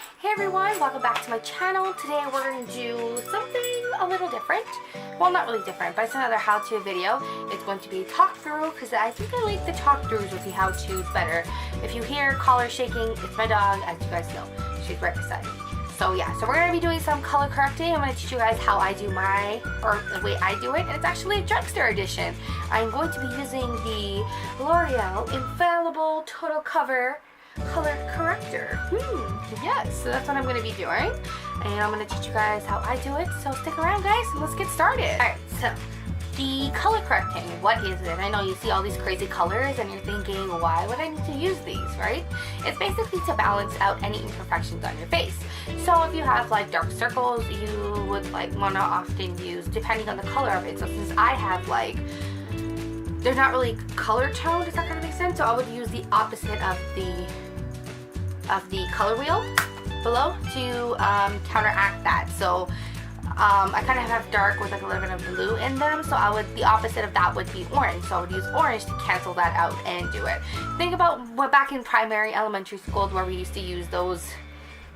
Hey everyone, welcome back to my channel. Today we're going to do something a little different. Well, not really different, but it's another how-to video. It's going to be a talk-through because I think I like the talk-throughs with the how-tos better. If you hear collar shaking, it's my dog, as you guys know. She's right beside me. So yeah, so we're going to be doing some color correcting. I'm going to teach you guys how I do or the way I do it, and it's actually a drugstore edition. I'm going to be using the Loreal Infallible Total Cover Color Corrector. Yes, so that's what I'm going to be doing, and I'm going to teach you guys how I do it, so stick around guys and let's get started. Alright, so the color correcting, what is it? I know you see all these crazy colors and you're thinking, why would I need to use these, right? It's basically to balance out any imperfections on your face. So if you have like dark circles, you would like want to often use, depending on the color of it. So since I have like, they're not really color toned, does that kind of make sense? So I would use the opposite of the color wheel below to counteract that. So I kind of have dark with like a little bit of blue in them, so the opposite of that would be orange. So I would use orange to cancel that out and do it. Think about what back in primary, elementary school where we used to use those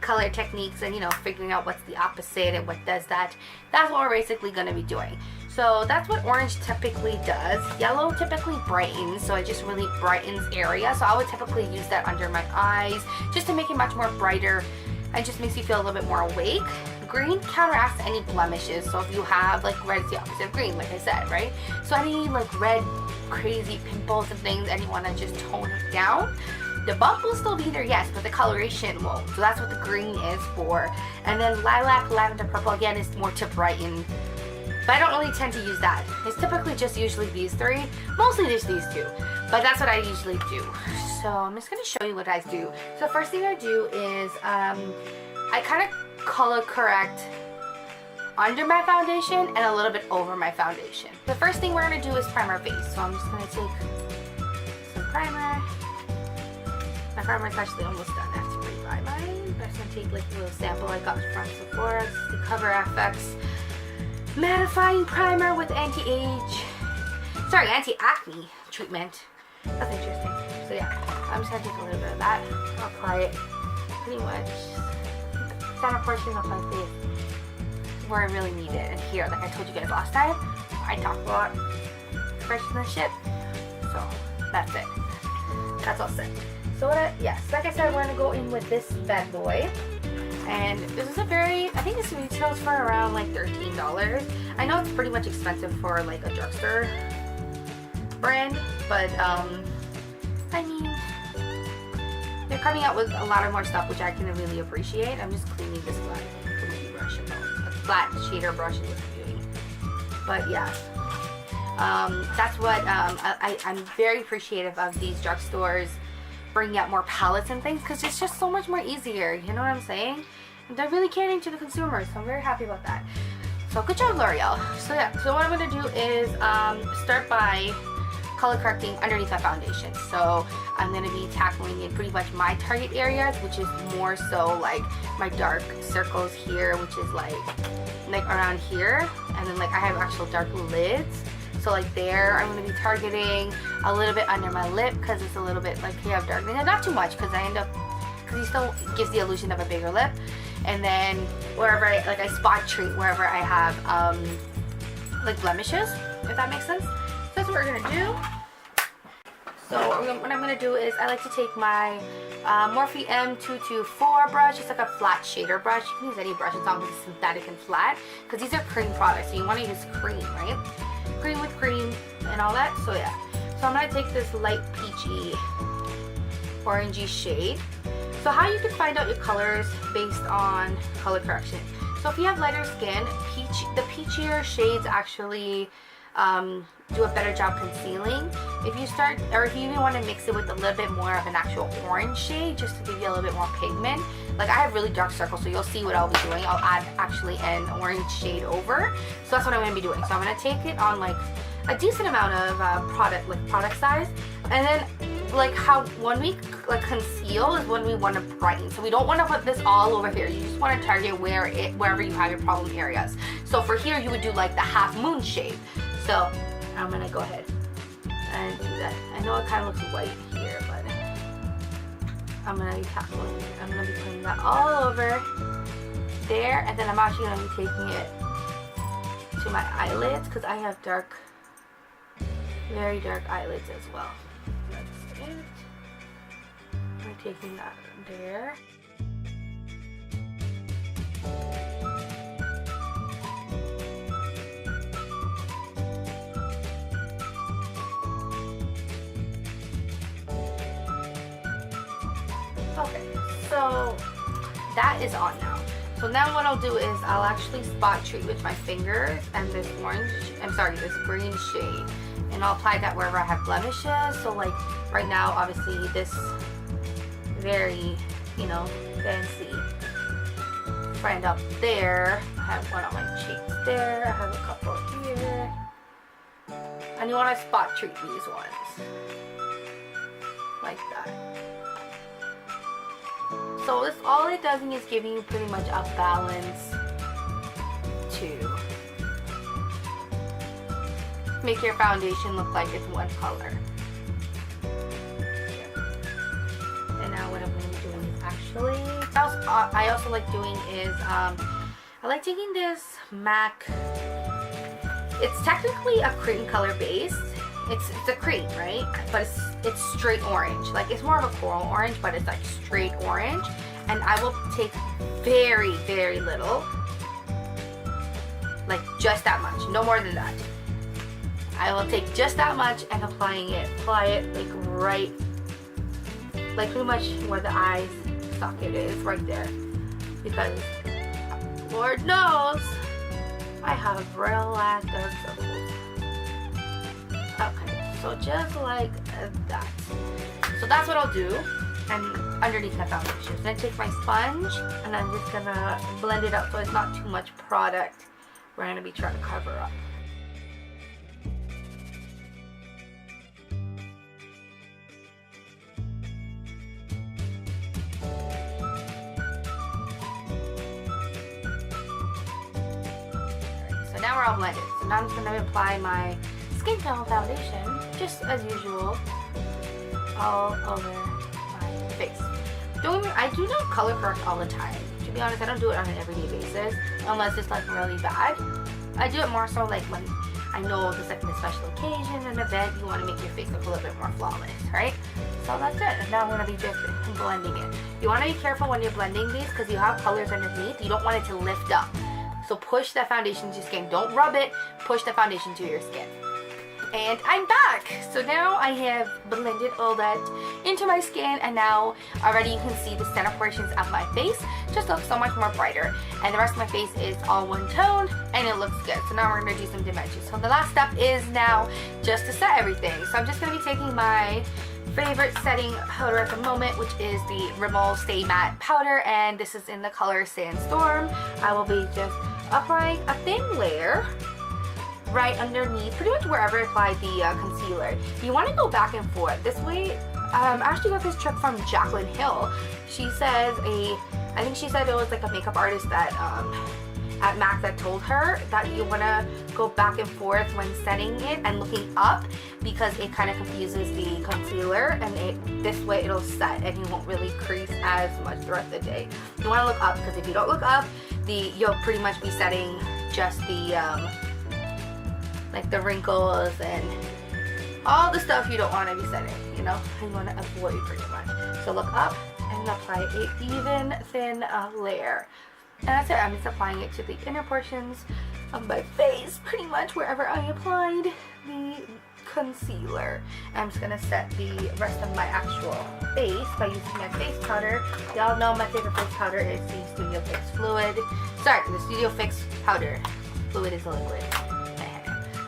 color techniques and, you know, figuring out what's the opposite and what does that. That's what we're basically going to be doing. So that's what orange typically does. Yellow typically brightens, so it just really brightens area. So I would typically use that under my eyes just to make it much more brighter and just makes you feel a little bit more awake. Green counteracts any blemishes. So if you have like red, is the opposite of green, like I said, right? So any like red crazy pimples and things and you want to just tone it down, the bump will still be there, yes, but the coloration won't. So that's what the green is for. And then lilac, lavender, purple, again, is more to brighten. But I don't really tend to use that. It's typically just usually these three. Mostly just these two. But that's what I usually do. So I'm just going to show you what I do. So first thing I do is I kind of color correct under my foundation and a little bit over my foundation. The first thing we're going to do is prime our face. So I'm just going to take some primer. My primer is actually almost done. I have to rebuy mine. But I'm just going to take like a little sample I got from Sephora. This is the Cover FX mattifying primer with anti-acne treatment. That's interesting. So yeah, I'm just gonna take a little bit of that. I'll apply it pretty much center portion of my face where I really need it. And here, like I told you guys last time, I talk a lot expression and shit. So that's it. That's all set. So yes, like I said, we're gonna go in with this bad boy. And this is I think this retails for around like $13. I know it's pretty much expensive for like a drugstore brand, but I mean, they're coming out with a lot of more stuff which I can really appreciate. I'm just cleaning this brush, a flat shader brush is what I'm doing. But yeah, that's what I'm very appreciative of these drugstores bringing out more palettes and things because it's just so much more easier, you know what I'm saying? And they're really catering to the consumers, so I'm very happy about that. So good job, L'Oreal. So yeah, so what I'm going to do is start by color correcting underneath my foundation. So I'm going to be tackling in pretty much my target areas, which is more so like my dark circles here, which is like around here, and then like I have actual dark lids. So like there, I'm going to be targeting a little bit under my lip because it's a little bit like you have darkening. And not too much because he still gives the illusion of a bigger lip. And then wherever I spot treat wherever I have like blemishes, if that makes sense. So that's what we're going to do. So what I'm going to do is I like to take my Morphe M224 brush. It's like a flat shader brush. You can use any brush as long as it's synthetic and flat because these are cream products. So you want to use cream, right? Cream with cream and all that. So yeah, so I'm gonna take this light peachy orangey shade. So how you can find out your colors based on color correction. So if you have lighter skin, the peachier shades actually do a better job concealing. If you even want to mix it with a little bit more of an actual orange shade just to give you a little bit more pigment. Like I have really dark circles, so you'll see what I'll be doing. I'll add actually an orange shade over. So that's what I'm going to be doing. So I'm going to take it on like a decent amount of product size. And then like when we like conceal is when we want to brighten. So we don't want to put this all over here. You just want to target wherever you have your problem areas. So for here you would do like the half moon shade. So I'm going to go ahead and do that. I know it kind of looks white here, but I'm gonna be tackling. I'm gonna be putting that all over there, and then I'm actually gonna be taking it to my eyelids because I have dark, very dark eyelids as well. That's it. I'm taking that there. Okay, so that is on now. So now what I'll do is I'll actually spot treat with my fingers and this this green shade. And I'll apply that wherever I have blemishes. So like right now, obviously this very, you know, fancy friend up there. I have one on my cheeks there. I have a couple here. And you want to spot treat these ones. Like that. So this, all it does is giving you pretty much a balance to make your foundation look like it's one color. And now what I'm going to be doing is actually, I also like doing is, I like taking this MAC, it's technically a cream color base. It's a cream, right? But it's straight orange. Like it's more of a coral orange, but it's like straight orange. And I will take very, very little. Like just that much, no more than that. I will take just that much and apply it like right, like pretty much where the eye socket is, right there. Because Lord knows I have real dark circles. Okay, so just like that. So that's what I'll do, and underneath my foundation. Then take my sponge, and I'm just gonna blend it up so it's not too much product we're gonna be trying to cover up. Alright, so now we're all blended. So now I'm just gonna apply my skin tone foundation, just as usual, all over my face. I do not color correct all the time. To be honest, I don't do it on an everyday basis, unless it's like really bad. I do it more so like when I know there's like a special occasion, an event, you want to make your face look a little bit more flawless, right? So that's it. And now I'm going to be just blending it. You want to be careful when you're blending these because you have colors underneath. You don't want it to lift up. So push that foundation to your skin. Don't rub it. Push the foundation to your skin. And I'm back! So now I have blended all that into my skin, and now already you can see the center portions of my face just look so much more brighter. And the rest of my face is all one tone, and it looks good. So now we're going to do some dimensions. So the last step is now just to set everything. So I'm just going to be taking my favorite setting powder at the moment, which is the Rimmel Stay Matte powder, and this is in the color Sandstorm. I will be just applying a thin layer right underneath, pretty much wherever I applied the concealer. You want to go back and forth. This way, I actually got this trick from Jaclyn Hill. She says I think she said it was like a makeup artist that at MAC that told her that you want to go back and forth when setting it and looking up, because it kind of confuses the concealer, and this way it'll set and you won't really crease as much throughout the day. You want to look up, because if you don't look up, you'll pretty much be setting just the like the wrinkles and all the stuff you don't want to be setting, you know, you want to avoid pretty much. So look up and apply an even thin layer. And that's it. I'm just applying it to the inner portions of my face, pretty much wherever I applied the concealer. I'm just going to set the rest of my actual face by using my face powder. Y'all know my favorite face powder is the Studio Fix Fluid. Sorry, the Studio Fix powder. Fluid is a liquid.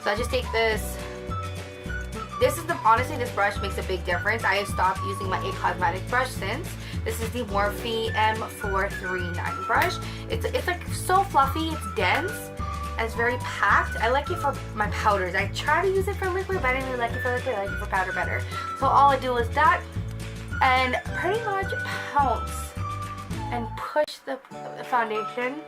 So I just take this. Honestly, this brush makes a big difference. I have stopped using my It Cosmetic brush since. This is the Morphe M439 brush. It's like so fluffy, it's dense, and it's very packed. I like it for my powders. I try to use it for liquid, but I didn't really like it for liquid. I like it for powder better. So all I do is that, and pretty much pounce and push the foundation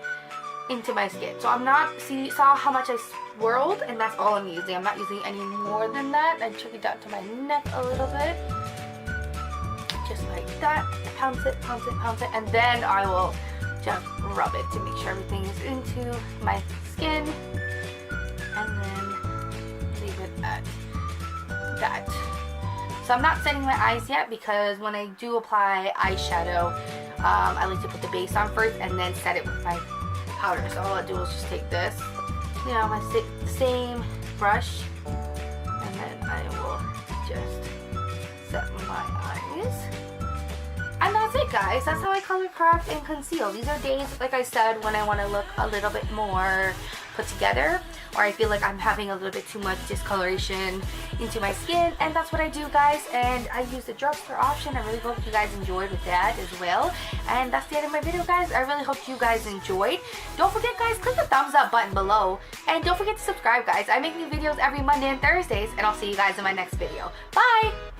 into my skin. So I'm not, see, saw how much I swirled, and that's all I'm using. I'm not using any more than that. I took it down to my neck a little bit, just like that, pounce it, and then I will just rub it to make sure everything is into my skin, and then leave it at that. So I'm not setting my eyes yet because when I do apply eyeshadow, I like to put the base on first and then set it with my powder. So all I do is just take this, you know, my same brush, and then I will just set my eyes. And that's it, guys. That's how I color correct and conceal. These are days, like I said, when I want to look a little bit more put together, or I feel like I'm having a little bit too much discoloration into my skin, and that's what I do, guys. And I use the drugstore option. I really hope you guys enjoyed with that as well. And that's the end of my video, guys. I really hope you guys enjoyed. Don't forget, guys, click the thumbs up button below, and don't forget to subscribe, guys. I make new videos every Monday and Thursdays, and I'll see you guys in my next video. Bye!